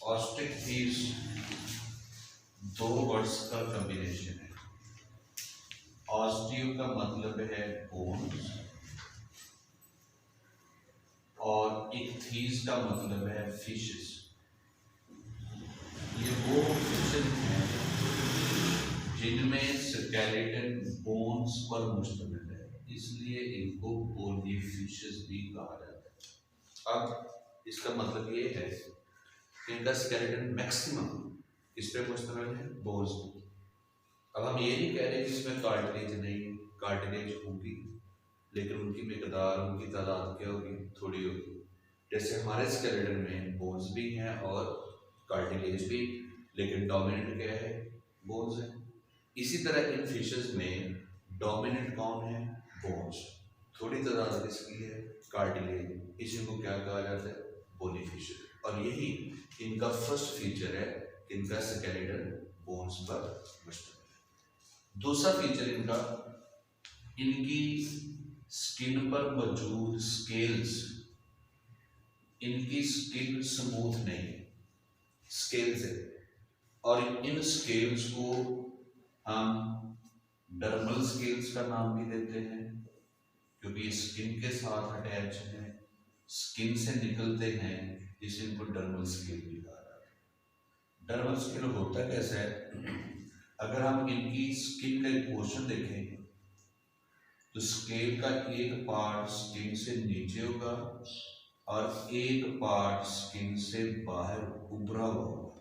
ऑस्टिकथीस दो वर्ड्स का कॉम्बिनेशन है। ऑस्टियो का मतलब है बोन्स और इक्थीस का मतलब है फिशेस। ये वो फिशेस हैं जिनमें स्केलेटन बोन्स पर मुश्तमिल है, इसलिए इनको बोनी फिशेस भी कहा जाता है। अब इसका मतलब ये है कि इनका स्केलेटन मैक्सिमम इस पे मुश्तमिल है, बोन्स पर। अब हम ये नहीं कह रहे कि इसमें कार्टिलेज नहीं, कार्टिलेज होगी, लेकिन उनकी मिकदार, उनकी तादाद क्या होगी, थोड़ी होगी। जैसे हमारे स्केलेटन में बोन्स भी हैं और कार्टिलेज भी, लेकिन डोमिनेंट क्या है, बोन्स है। इसी तरह इन फिशेस में डोमिनेंट कौन है, बोन्स। थोड़ी तादाद इसकी है, कार्टिलेज। इसी को क्या कहा जाता है, बोनी फिशेस। और यही इनका फर्स्ट फीचर है, इनका स्केलेटन बोन्स पर मुश्तमिल है। दूसरा फीचर इनका, इनकी स्किन पर मौजूद स्केल्स, इनकी स्किन स्मूथ नहीं है, स्केल्स है। और इन स्केल्स को हम डर्मल स्केल्स का नाम भी देते हैं, क्योंकि स्किन के साथ अटैच हैं, स्किन से निकलते हैं, इसे इनको डर्मल स्केल भी कहा जाता है। डर्मल स्केल होता कैसा है, अगर हम इनकी स्किन का एक पोर्शन देखें तो स्केल का एक पार्ट स्किन से नीचे होगा और एक पार्ट स्किन से बाहर उभरा हुआ होगा।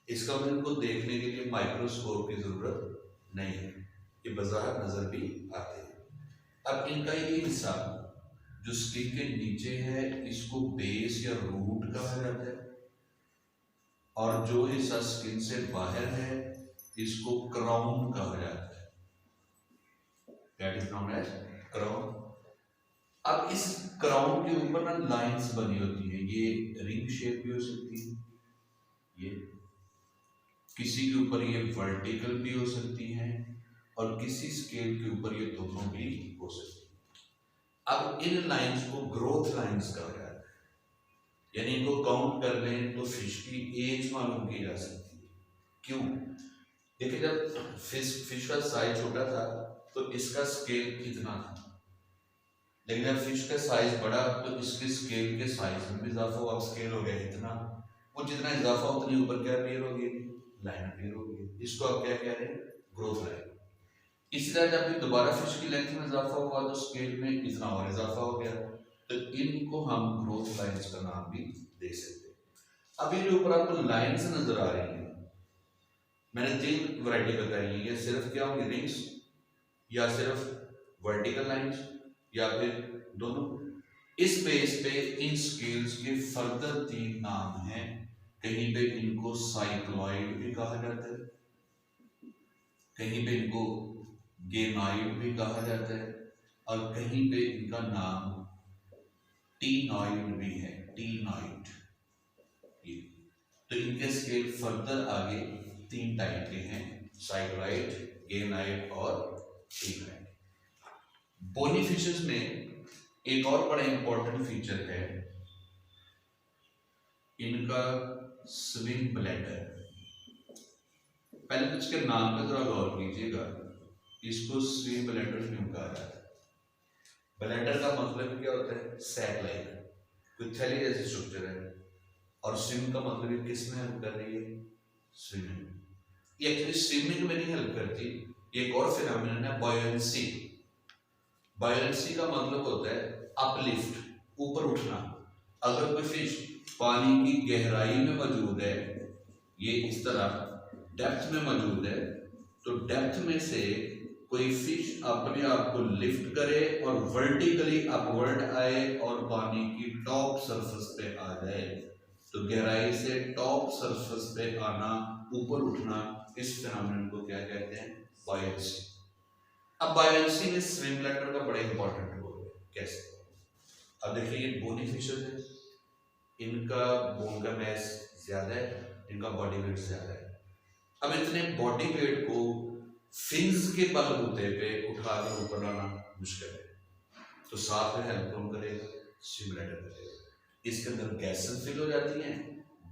इसका मतलब इनको देखने के लिए माइक्रोस्कोप की जरूरत नहीं है, ये बाजार नजर भी आते हैं। अब इनका ये हिस्सा जो स्किन के नीचे है, इसको बेस या रूट कहा जाता है, और जो हिस्सा स्किन से बाहर है, इसको क्राउन कहा जाता है। That is known as crown. अब इस क्राउन के ऊपर ना लाइंस बनी होती है, ये रिंग शेप भी हो सकती है, ये किसी के ऊपर ये वर्टिकल भी हो सकती हैं, और किसी स्केल के ऊपर ये दोनों भी हो सकती है। अब इन लाइंस को ग्रोथ लाइंस कहा जाता है, यानी इनको काउंट कर लें तो फिश की एज मालूम की जा सकती है। क्यों? देखिए, जब फिश का साइज छोटा था तो इसका स्केल कितना था, लेकिन जब फिश का साइज बढ़ा तो इसके स्केल के साइज में भी इजाफा हुआ, स्केल हो गया इतना। वो जितना इजाफा उतनी ऊपर क्या अपीयर होगी, लाइन अपीयर होगी। इसको आप क्या कह रहे हैं, ग्रोथ लाइन। इसी तरह जब भी दोबारा फिश की लेंथ में इजाफा हुआ तो स्केल में इतना और इजाफा हो गया, तो इनको हम ग्रोथ लाइंस का नाम भी दे सकते हैं। अब ये जो ऊपर आपको लाइंस नजर आ रही हैं, मैंने 3 वैरायटी बताई है। ये सिर्फ क्या होंगी, रिंग्स, या सिर्फ वर्टिकल लाइंस, या फिर दोनों। इस बेस पे इन स्केल्स के फर्दर 3 नाम हैं। कहीं पे इनको साइक्लॉइड भी कहा जाता है, कहीं पे इनको गेनॉइड भी कहा जाता है, और कहीं पे इनका नाम टीनॉइड भी है, टीनॉइड। तो इनके स्केल फर्दर आगे 3 टाइप के हैं, साइक्लॉइड, गेनॉइड और टीनॉइड। बोनी फिशेस में एक और बड़ा इंपॉर्टेंट फीचर है इनका स्विम ब्लैडर। पहले तो इसके नाम पे जरा गौर कीजिएगा, इसको स्विम ब्लैडर क्यों कहा जाता है। ब्लैडर का मतलब क्या होता है, सैक लाइक, कोई थैली जैसी स्ट्रक्चर है, और स्विम का मतलब ये किस में हेल्प कर रही है, स्विमिंग। ये एक्चुअली स्विमिंग में नहीं हेल्प करती, एक और फिनोमेनन है बॉयंसी। बॉयंसी का मतलब होता है अपलिफ्ट, ऊपर उठना। अगर कोई फिश पानी की गहराई में मौजूद है, ये इस तरह डेप्थ में मौजूद है, तो डेप्थ में से कोई फिश अपने आप को लिफ्ट करे और वर्टिकली अपवर्ड आए और पानी की टॉप सरफेस पे आ जाए, तो गहराई से टॉप सरफेस पे आना, ऊपर उठना, इस फिनोमेनन को क्या कहते हैं, बॉयंसी। अब बॉयंसी में स्विम ब्लैडर का बड़ा इंपॉर्टेंट रोल है। कैसे? अब देखिए, ये बोनी फिशेस है, इनका बोन का मैस ज्यादा है, इनका बॉडी वेट ज्यादा है। अब इतने बॉडी वेट को फिन्स के बलबूते पे उठा कर ऊपर लाना मुश्किल है, तो साथ में हेल्प कौन करेगा, स्विम ब्लैडर करेगा। इसके अंदर गैसेस फिल हो जाती हैं,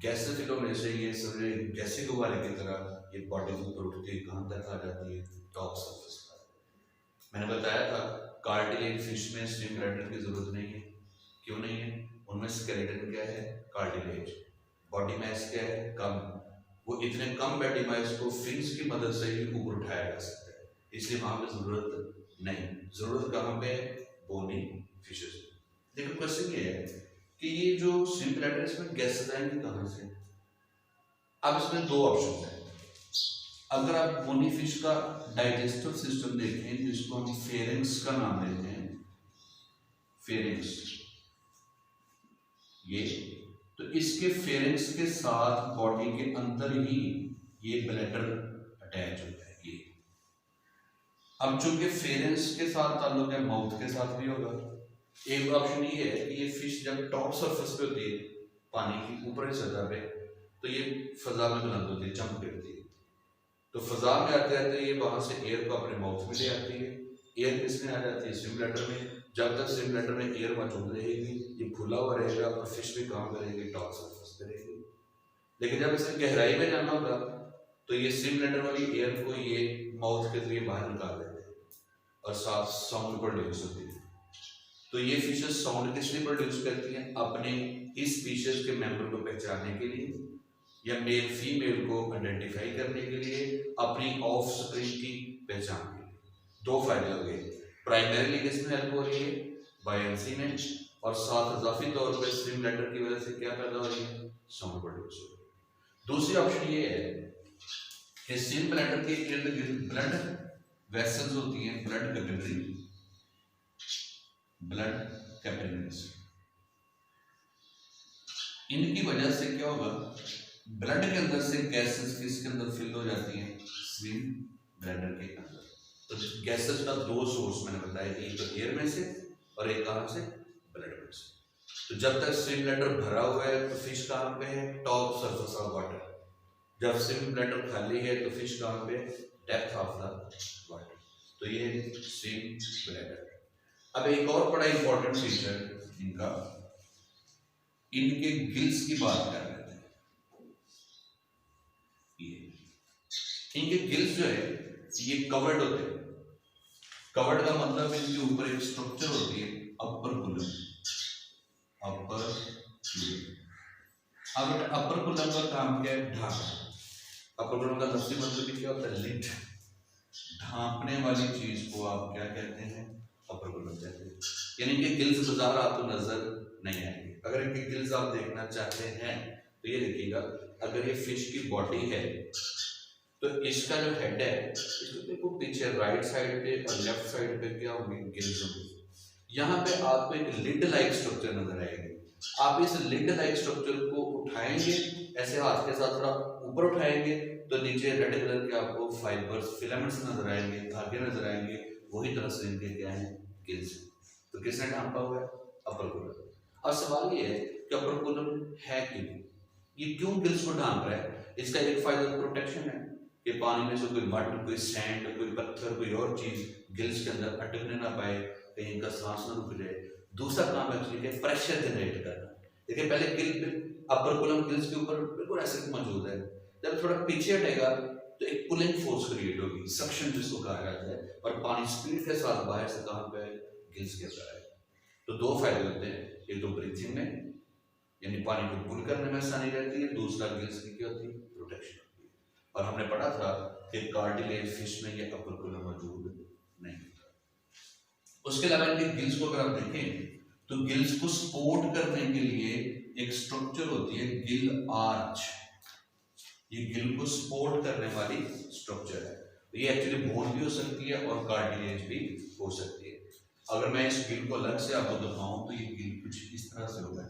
गैसेफिलों में से ये समझे गैसी गुब्बारे की तरह ये बॉडी के ऊपर उठती है, कहाँ तक आ जाती है, टॉप सरफेस पर। मैंने बताया था कार्टिलेज फिश में स्विम ब्लैडर की जरूरत नहीं है। क्यों नहीं है? उनमें स्केलेटन क्या है? कार्टिलेज। बॉडी मास क्या है? कम। वो इतने कम बॉडी मास को फिन्स की मदद से ही ऊपर उठाया जा सकता है, इसलिए वहां पे जरूरत नहीं। जरूरत कहाँ पे? Bony fishes. लेकिन क्वेश्चन ये है कि ये जो स्विम ब्लैडर इसमें गैसेस आएंगे कहाँ से? अब इसमें दो ऑप्शन है। अगर आप बोनी फिश का डाइजेस्टिव सिस्टम देखें, जिसको हम फेरिंग्स का नाम देते हैं, फेरिंग्स, ये तो इसके फेरिंग्स के साथ बॉडी के अंदर ही ये ब्लैडर अटैच होता है। ये अब चूंकि फेरिंग्स के साथ ताल्लुक है, माउथ के साथ भी होगा। एक ऑप्शन ये है कि ये फिश जब टॉप सरफेस पे होती है, पानी की ऊपरी सतह पे, तो ये फजा में बुलंद होती है, जंप करती है। तो फजा में आते आते ये वहां से एयर को अपने माउथ में ले आती है। एयर किसमें आ जाती है? स्विम ब्लैडर में। जब तक स्विम ब्लैडर में एयर मौजूद रहेगी, ये खुला हुआ रहेगा और फिश भी काम करेगी, टॉप सरफेस पे रहेगी। लेकिन जब इसे गहराई में जाना होगा तो ये स्विम ब्लैडर वाली एयर को ये माउथ के जरिए बाहर निकाल देते हैं और साथ साउंड प्रोड्यूस होती है। तो ये फिशेस साउंड किस लिए प्रोड्यूस करती हैं? अपने इस स्पीशीज के मेंबर को पहचानने के लिए या मेल फीमेल को आइडेंटिफाई करने के लिए, अपनी ऑफस्प्रिंग की पहचान के लिए। दो फायदे हो गए। प्राइमरीली किसमें हेल्प हो रही है? बायंसी में। और साथ इजाफी तौर पर स्विम ब्लैडर की वजह से क्या पैदा हो रही है? साउंड प्रोड्यूस हो रही है। दूसरी ऑप्शन ये है कि स्विम ब्लैडर के इर्द गिर्द ब्लड वेसल्स होती हैं, ब्लड कैपिलरीज। इनकी वजह से क्या होगा? ब्लड के अंदर से गैसेस किसके अंदर फिल हो जाती हैं? स्विम ब्लैडर के अंदर। तो गैसेस का दो सोर्स मैंने बताया, एक तो एयर में से और एक कहां से? ब्लड में से। तो जब तक स्विम ब्लैडर भरा हुआ है तो फिश कहां पे है? Top surface of water. जब स्विम ब्लैडर खाली है तो फिश कहां पे? Depth of the water. तो ये स्विम ब्लैडर। अब एक और बड़ा इंपॉर्टेंट फीचर इनका, इनके गिल्स की बात कर रहे थे। ये इनके गिल्स जो है ये कवर्ड होते हैं। कवर्ड का मतलब इनके ऊपर एक स्ट्रक्चर होती है, अपर कुलम। अब अपर कुलम का काम क्या है? ढांकना। अपर कुलम का लफ्ज़ी मतलब क्या होता है? लिड। ढांकने वाली चीज को आप क्या कहते हैं? अपर कुलम कहते हैं। यानी कि गिल्स बाजार आपको नजर नहीं आएंगे। अगर इनके गिल्स आप देखना चाहते हैं तो ये देखिएगा, अगर ये फिश की बॉडी है तो इसका जो हेड है, इसको देखो पीछे राइट साइड पे और लेफ्ट साइड पे क्या होंगे? गिल्स होंगे। यहाँ पे आपको एक लिड लाइक स्ट्रक्चर नजर आएगी। आप इस लिड लाइक स्ट्रक्चर को उठाएंगे, ऐसे हाथ के साथ थोड़ा ऊपर उठाएंगे तो नीचे रेड कलर के आपको फाइबर्स, फिलामेंट्स नजर आएंगे, धागे नजर आएंगे। वही तरह से इनके क्या है? गिल्स। तो किसने ढांपा हुआ है? अपर कुलम। अब सवाल ये है कि अपर कुलम है क्यों? ये क्यों गिल्स को ढांप रहा है? इसका एक फायदा प्रोटेक्शन है कि पानी में से कोई मड, कोई सैंड, कोई पत्थर, कोई और चीज गिल्स के अंदर अटकने ना पाए, कहीं इनका सांस ना रुक जाए। दूसरा काम एक्चुअली है प्रेशर जनरेट करना। देखिए पहले गिल पे अपर कुलम गिल्स के ऊपर बिल्कुल ऐसे मौजूद है, जब थोड़ा पीछे हटेगा तो एक पुलिंग फोर्स क्रिएट होगी, सक्शन जिसको कहा जाता है, और पानी स्पीड के साथ बाहर से कहां पे? गिल्स के अंदर आएगा। तो दो फायदे होते हैं, एक तो ब्रीथिंग में यानी पानी को पुल करने में आसानी रहती है, दूसरा गिल्स की क्या होती है? प्रोटेक्शन होती है। और हमने पढ़ा था कि कार्टिलेज फिश में ये अपर कुलम मौजूद नहीं होता। उसके अलावा इनके गिल्स को अगर आप देखें तो गिल्स को सपोर्ट करने के लिए एक स्ट्रक्चर होती है, गिल आर्च। ये गिल को सपोर्ट करने वाली स्ट्रक्चर है। तो ये एक्चुअली बोन भी हो सकती है और कार्टिलेज भी हो सकती है। अगर मैं इस गिल को अलग से आपको दिखाऊं तो ये गिल कुछ इस तरह से होगा।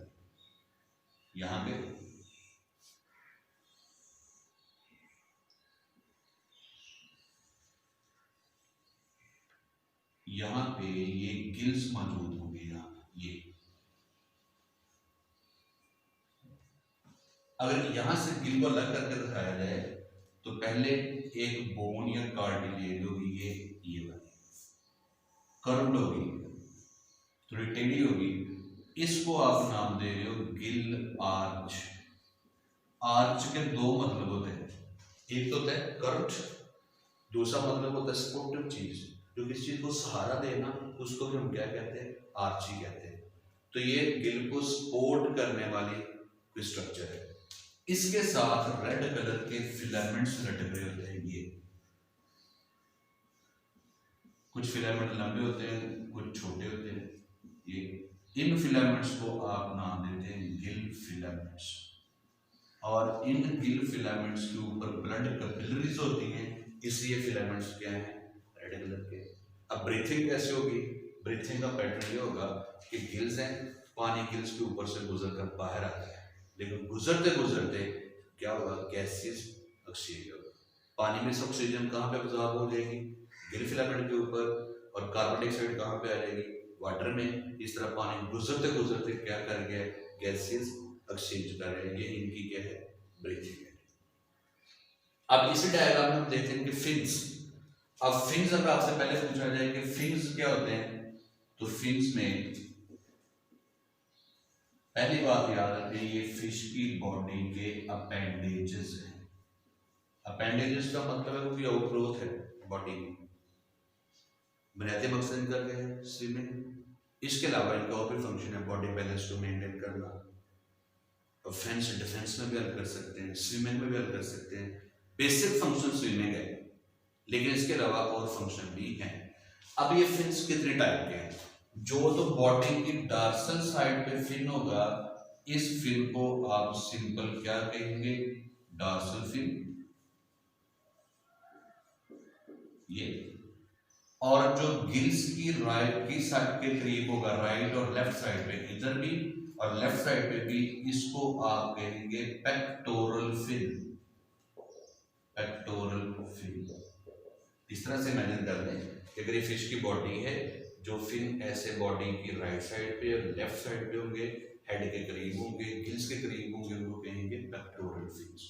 यहां पे ये गिल्स मौजूद होंगे। यहाँ ये अगर यहां से गिल को अलग करके दिखाया जाए तो पहले एक बोन या कार्टिलेज होगी, ये वाली कर्व्ड होगी, थोड़ी टेढ़ी होगी। इसको आप नाम दे रहे हो गिल आर्च। आर्च के दो मतलब होते हैं, एक तो होता है कर्व्ड, दूसरा मतलब होता है सपोर्टिव चीज, जो किसी चीज को सहारा देना उसको भी हम क्या कहते हैं, आर्च ही कहते हैं। तो ये गिल को सपोर्ट करने वाली कोई स्ट्रक्चर है। इसके साथ रेड कलर के फिलामेंट्स लटक रहे होते हैं। ये कुछ फिलामेंट लंबे होते हैं, कुछ छोटे होते हैं। ये इन फिलामेंट्स को आप नाम देते हैं गिल फिलामेंट्स, और इन गिल फिलामेंट्स के ऊपर ब्लड कैपिलरीज होती हैं, इसलिए फिलामेंट्स क्या हैं, रेड कलर के। अब ब्रीथिंग कैसे होगी, ब्रीथिंग का पैटर्न ये होगा कि गिल्स हैं, पानी गिल्स के ऊपर से गुजर कर बाहर आता है, लेकिन गुजरते गुजरते क्या होगा, गैसेस एक्सचेंज होगा। पानी में से ऑक्सीजन कहाँ पे अब्जॉर्ब हो जाएगी, गिल फिलामेंट के ऊपर, और कार्बन डाइऑक्साइड कहाँ पे आ जाएगी, वाटर में। इस तरह पानी गुजरते गुजरते क्या कर गया, गैसेस एक्सचेंज कर रहे हैं। ये इनकी क्या है, ब्रीथिंग है। अब इसी डायग्राम में हम देखते हैं कि फिन्स। अब फिन्स अगर आपसे पहले पूछा जाए कि फिन्स क्या होते हैं, तो फिन्स में पहली बात याद रखें, ये फिश की बॉडी के अपेंडेजेस हैं। अपेंडेजेस का मतलब है कि आउटग्रोथ है बॉडी की, बुनियादी मकसद इनका क्या है, स्विमिंग। इसके अलावा इनका और भी फंक्शन है, बॉडी बैलेंस को मेंटेन करना, ऑफेंस डिफेंस में भी हेल्प कर सकते हैं, स्विमिंग में भी हेल्प कर सकते हैं। बेसिक फंक्शन स्विमिंग है, लेकिन इसके अलावा और फंक्शन भी हैं। अब ये फिन्स कितने टाइप के हैं, जो तो बॉडी की डार्सल साइड पे फिन होगा, इस फिन को आप सिंपल क्या कहेंगे, डार्सल फिन, ये। और जो गिल्स की राइट की साइड के करीब होगा, राइट और लेफ्ट साइड पे, इधर भी और लेफ्ट साइड पे भी, इसको आप कहेंगे पेक्टोरल फिन, पेक्टोरल फिन। इस तरह से इमेजिन कर लें कि अगर ये फिश की बॉडी है, जो फिन ऐसे बॉडी की राइट साइड पे और लेफ्ट साइड पे होंगे, हेड के करीब होंगे, गिल्स के करीब होंगे, उनको कहेंगे पेक्टोरल फिन्स।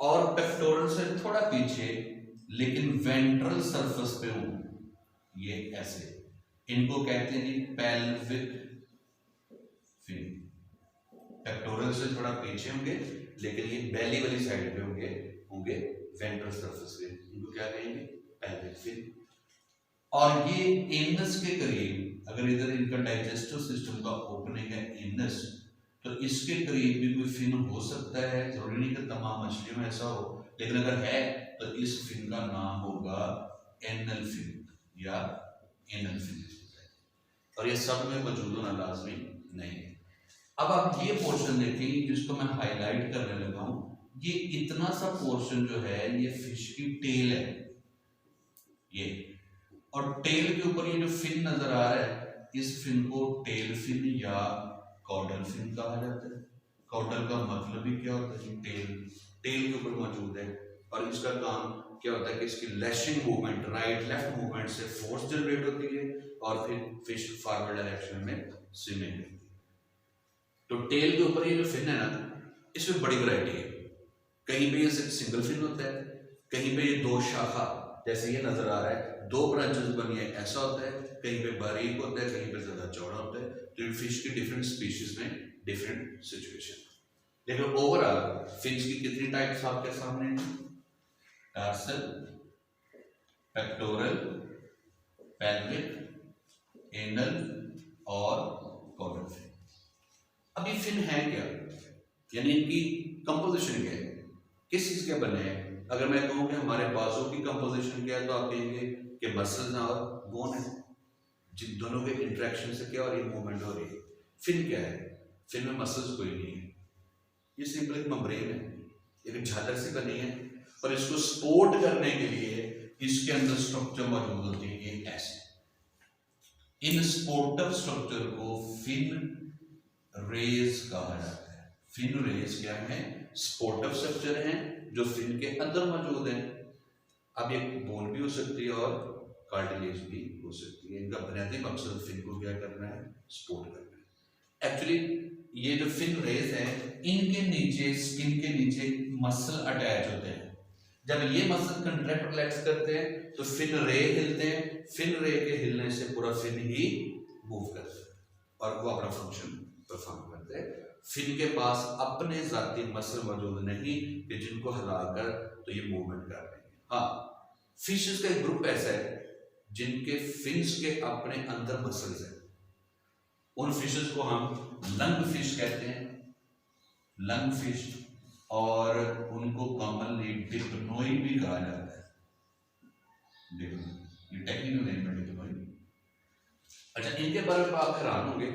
और पेक्टोरल से थोड़ा पीछे लेकिन वेंट्रल सरफेस पे होंगे, ये ऐसे, इनको कहते हैं पेल्विक फिन। पेक्टोरल से थोड़ा पीछे होंगे, लेकिन ये बेली वाली साइड पे होंगे वेंट्रल सरफेस पे, इनको क्या कहेंगे, पेल्विक फिन। और ये एनस के करीब, अगर इधर इनका डाइजेस्टिव सिस्टम का ओपनिंग है एनस, तो इसके करीब भी कोई फिन हो सकता है, जरूरी नहीं कि तमाम मछलियों में ऐसा हो, लेकिन अगर है तो इस फिन का नाम होगा एनल फिन या एनल फिन, और ये सब में मौजूद होना लाजमी नहीं है। अब आप ये पोर्शन देखें जिसको मैं हाईलाइट करने लगा हूं, ये इतना सा पोर्शन जो है ये फिश की टेल है, ये, और टेल के ऊपर ये जो फिन नजर आ रहा है, इस फिन को टेल फिन या कॉडल फिन कहा जाता है। कॉडल का मतलब ही क्या होता है, टेल के ऊपर मौजूद है, और इसका काम क्या होता है कि इसकी lashing movement, right left movement से फोर्स जनरेट होती है, और फिर फिश फॉरवर्ड डायरेक्शन में स्विमिंग करती है। तो टेल के ऊपर ये जो फिन है ना, इसमें बड़ी वैरायटी है। कहीं पे ये सिंगल फिन होता है, कहीं पे ये दो शाखा, जैसे ये नजर आ रहा है, दो ब्रांचेस बनी है, ऐसा होता है, कहीं पे बारीक होता है, कहीं पे ज्यादा चौड़ा होता है। तो फिश की डिफरेंट स्पीशीज में डिफरेंट सिचुएशन। लेकिन ओवरऑल फिश की कितनी टाइप्स आपके सामने हैं, डार्सल, पेक्टोरल, पेल्विक, एनल और कॉडल फिन। अब ये फिन है क्या, यानी इनकी कंपोजिशन क्या है, किस चीज के बने हैं। अगर मैं कहूं कि हमारे बाजू की कंपोजिशन क्या है, तो आप कहेंगे कि मसल्स और बोन है, जिन दोनों के इंटरेक्शन से क्या हो रही है, मूवमेंट हो रही है। फिन क्या है, फिन में मसल्स कोई नहीं है, ये सिंपल एक मेम्ब्रेन है, एक झालर से बनी है, और इसको सपोर्ट करने के लिए इसके अंदर स्ट्रक्चर मौजूद होती है, ये ऐसे। इन सपोर्टर स्ट्रक्चर को फिन रेज कहा जाता है। फिन रेज क्या है, सपोर्टिव स्ट्रक्चर हैं जो फिन के अंदर मौजूद है। अब ये बोन भी हो सकती है और कार्टिलेज भी हो सकती है। इनका बुनियादी मकसद फिन को क्या करना है, सपोर्ट करना है। एक्चुअली ये जो फिन रेज है, इनके नीचे, स्किन के नीचे मसल अटैच होते हैं। जब ये मसल कंट्रैक्ट रिलैक्स करते हैं तो फिन रे हिलते हैं, फिन रे के हिलने से पूरा फिन ही मूव करता है और वो अपना फंक्शन परफॉर्म करते हैं। फिन के पास अपने जाती मसल मौजूद नहीं कि जिनको हिलाकर तो ये मूवमेंट कर रहे हैं। हाँ, फिशेस का एक ग्रुप ऐसा है जिनके फिन्स के अपने अंदर मसल्स हैं। उन फिशेस को हम लंग फिश कहते हैं, लंग फिश, और उनको कॉमनली डिप्नोई भी कहा जाता है। ये टेक्निकल नेम है डिप्नोई। अच्छा, इनके बारे में आप हैरान होंगे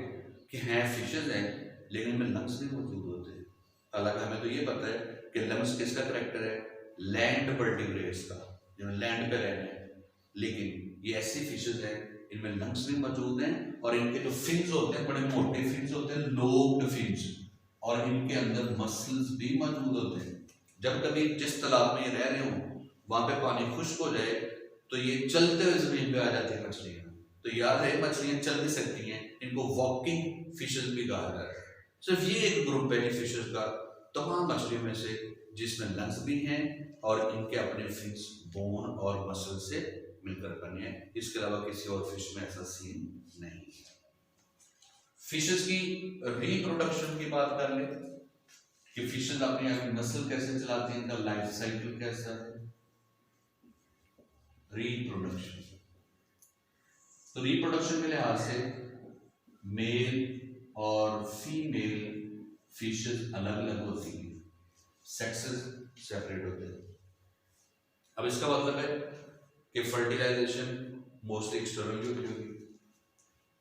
कि हैं फिशेस हैं लेकिन इनमें लंग्स भी मौजूद होते हैं। हालांकि हमें तो ये पता है कि लंग्स किसका करेक्टर है, लैंड वर्टिब्रेट्स का, जो लैंड पे रहने हैं, लेकिन ये ऐसी फिशेस हैं इनमें लंग्स भी मौजूद हैं और इनके जो फिन्स होते हैं बड़े मोटे फिन्स होते हैं, लोब्ड फिन्स, और इनके अंदर मसल्स भी मौजूद होते हैं। जब कभी जिस तालाब में ये रह रहे हो वहां पे पानी खुश्क हो जाए तो ये चलते हुए जमीन पे आ जाती है मछलियां। तो याद रहे, मछलियां चल भी सकती हैं, इनको वॉकिंग फिशेस भी कहा जाता है। सिर्फ ये एक ग्रुप है फिशेस का तमाम मछलियों में से जिसमें लंग्स भी हैं और इनके अपने फिन्स बोन और मसल से मिलकर बने हैं। इसके अलावा किसी और फिश में ऐसा सीन नहीं है। फिशेस की रिप्रोडक्शन की बात कर ले कि फिशेस अपनी नस्ल कैसे चलाते हैं, इनका लाइफ साइकिल कैसा है। रिप्रोडक्शन, तो रिप्रोडक्शन के लिहाज से मेल और फीमेल फिशेस अलग अलग होती हैं, सेक्सेस सेपरेट होते हैं। अब इसका मतलब है कि फर्टिलाइजेशन मोस्टली एक्सटर्नल होगी।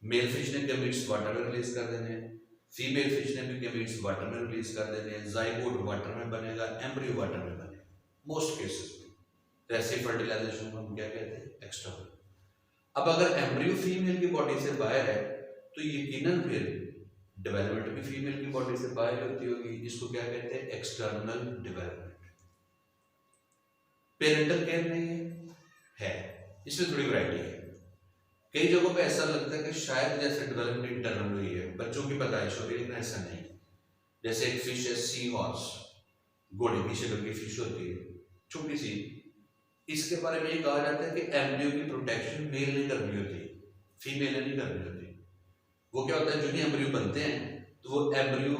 मेल फिश ने गैमीट्स वाटर में रिलीज कर देने हैं, फीमेल फिश ने भी गैमीट्स वाटर में रिलीज कर देने हैं, जाइगोट वाटर में बनेगा, एम्ब्रियो वाटर में बनेगा मोस्ट केसेस में। तो ऐसे फर्टिलाइजेशन को हम क्या कहते हैं, एक्सटर्नल। अब अगर एम्ब्रियो फीमेल की बॉडी से बाहर है तो यकीनन फिर डेवलपमेंट भी फीमेल की बॉडी से बाहर होती होगी। इसको क्या कहते हैं, एक्सटर्नल डेवलपमेंट। पेरेंटल केयर नहीं है, इसमें थोड़ी वैरायटी है। कई जगहों पे ऐसा लगता है कि शायद जैसे डेवलपमेंट इंटरनल हुई है, बच्चों की पैदाइश हो रही है, लेकिन ऐसा नहीं। जैसे एक फिश है सी हॉर्स, घोड़े की शक्ल की फिश होती है, छोटी सी। इसके बारे में ये कहा जाता है कि एम्ब्रियो की प्रोटेक्शन मेल ने करनी होती है, फीमेल ने नहीं करनी होती। वो क्या होता है, जो ही एम्ब्रियो बनते हैं तो वो एम्ब्रियो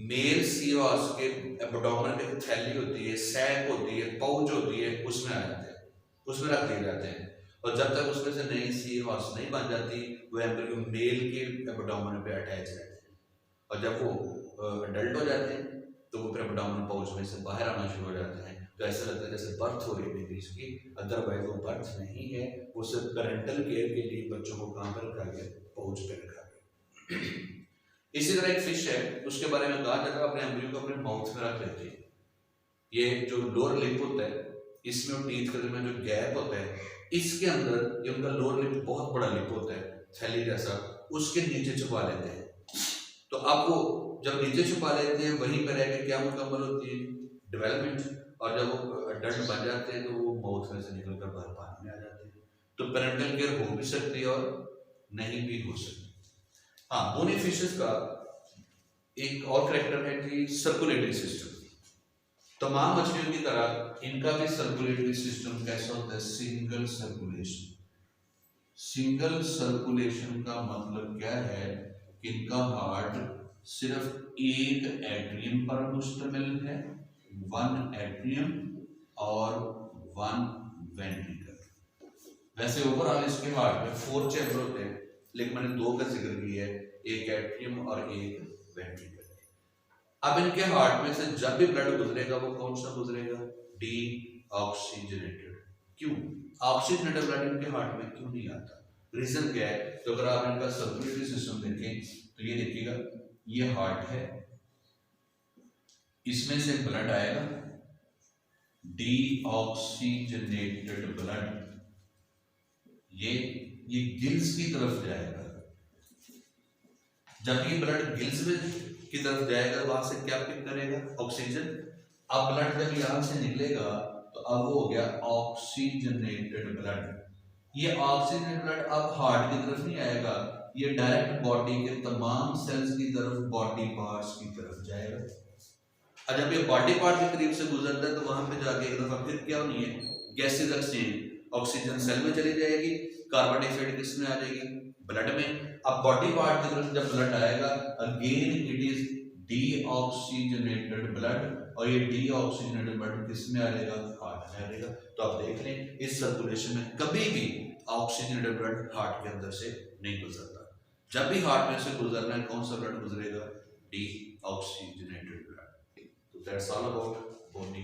मेल सी हॉर्स के एब्डोमेन में थैली होती है, सैक होती है, पाउच होती है, उसमें आ जाते हैं, उसमें रख दिए जाते हैं। और जब तक उसमें से नई सी हॉर्स नहीं बन जाती वो एम्ब्रियो मेल के एब्डोमेन पे अटैच रहते हैं। और जब वो अडल्ट हो जाते हैं तो वो फिर एब्डोमेन पाउच में से बाहर आना शुरू हो जाते हैं। तो ऐसा लगता है जैसे बर्थ हो रही है बेबीज की, अदरवाइज वो बर्थ नहीं है, वो सिर्फ पेरेंटल केयर के लिए बच्चों को कहाँ पर रखा गया, पाउच पे रखा गया। इसी तरह एक फिश है, उसके बारे में कहा जाता है अपने एम्ब्रियो को अपने माउथ में रख लेती है। ये जो लोअर लिप होता है, इसमें और टीथ के दरमियान जो गैप होता है, इसके अंदर ये उनका लोअर लिप बहुत बड़ा लिप होता है, थैली जैसा, उसके नीचे छुपा लेते हैं। तो अब वो जब नीचे छुपा लेते हैं वहीं पर रह के क्या मुकम्मल होती है, डेवलपमेंट। और जब वो अडल्ट बन जाते हैं तो वो माउथ में से निकलकर बाहर पानी में आ जाते हैं। तो पेरेंटल केयर हो भी सकती है और नहीं भी हो सकती। हाँ, बोनी फिशेस का एक और करेक्टर है कि सर्कुलेटरी सिस्टम। तमाम मछलियों की तरह इनका भी सर्कुलेटरी सिस्टम कैसा होता है, सिंगल सर्कुलेशन। सिंगल सर्कुलेशन का मतलब क्या है कि इनका हार्ट सिर्फ एक एट्रियम पर मुश्तमिल है, वन एट्रियम और वन वेंट्रिकल। वैसे ओवरऑल इसके हार्ट में 4 चैम्बर होते हैं, लेकिन मैंने 2 का जिक्र किया है, एक एट्रियम और एक वेंट्रिकल। अब इनके हार्ट में से जब भी ब्लड गुजरेगा वो कौन सा गुजरेगा, डी ऑक्सीजनेटेड। क्यों ऑक्सीजनेटेड ब्लड इनके हार्ट में क्यों नहीं आता, रीजन क्या है? तो अगर आप इनका सर्कुलेटरी सिस्टम देखें तो ये देखिएगा, ये हार्ट है, इसमें से ब्लड आएगा, डी ऑक्सीजनेटेड ब्लड ये गिल्स की तरफ जाएगा। जब ये ब्लड गिल्स में की तरफ जाएगा वहां से क्या पिक करेगा, ऑक्सीजन। अब ब्लड जब यहां से निकलेगा तो अब वो हो गया ऑक्सीजनेटेड ब्लड। ये ऑक्सीजनेटेड ब्लड अब हार्ट की तरफ नहीं आएगा, ये डायरेक्ट बॉडी के तमाम सेल्स की तरफ, बॉडी पार्ट्स की तरफ जाएगा। और जब ये बॉडी पार्ट के करीब से गुजरता है तो वहां पे जाके एक दफा फिर क्या होनी है, गैसेस एक्सचेंज, ऑक्सीजन सेल में चली जाएगी, कार्बन डाइऑक्साइड किसमें आ जाएगी, ब्लड में। अब बॉडी पार्ट की तरफ जब ब्लड आएगा again it is deoxygenated blood, और ये डीऑक्सीजनेटेड ब्लड किस में आ जाएगा, हार्ट में आ जाएगा। तो आप देख लें इस सर्कुलेशन में कभी भी ऑक्सीजनेटेड ब्लड हार्ट के अंदर से नहीं गुजरता। जब भी हार्ट में से गुजरना है कौन सा ब्लड गुजरेगा, डीऑक्सीजनेटेड ब्लड। तो दैट्स ऑल अबाउट बॉडी